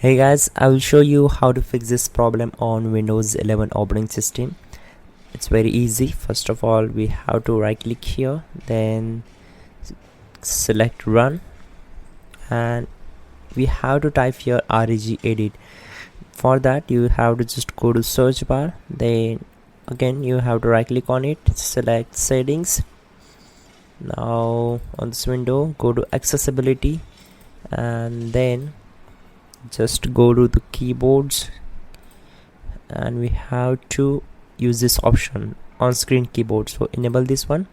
Hey guys, I will show you how to fix this problem on Windows 11 operating system. It's very easy. First of all, we have to right click here, then select run, and we have to type here reg edit. For that, you have to just go to search bar, then again you have to right click on it, select settings. Now on this window, go to accessibility, and then just go to the keyboards, and we have to use this option on-screen keyboard. So enable this one,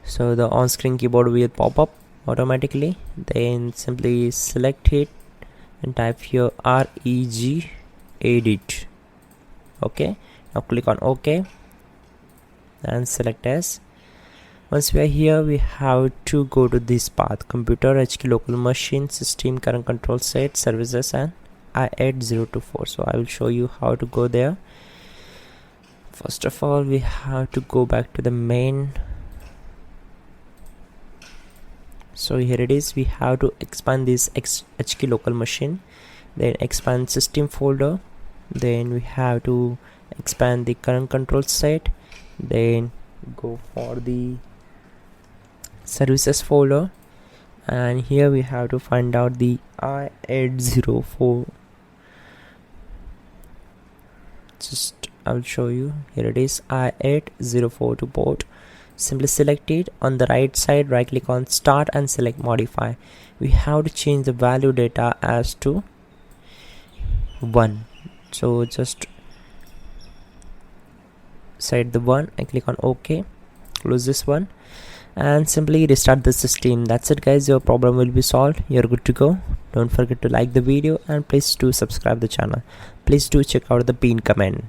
so the on-screen keyboard will pop up automatically. Then simply select it and type here reg edit. Okay, now click on OK and select as. Once we are here, we have to go to this path: computer, HK local machine, system, current control set, services, and i8024. So I will show you how to go there. First of all, we have to go back to the main. So here it is. We have to expand this HK local machine, then expand system folder, then we have to expand the current control set, then go for the services folder, and here we have to find out the i804. Just I'll show you. Here it is, i804 to port. Simply select it. On the right side, right click on start and select modify. We have to change the value data as to 1. So just set the 1 and click on OK. Close this one and simply restart the system. That's it guys, your problem will be solved. You're good to go. Don't forget to like the video and please do subscribe the channel. Please do check out the pinned comment.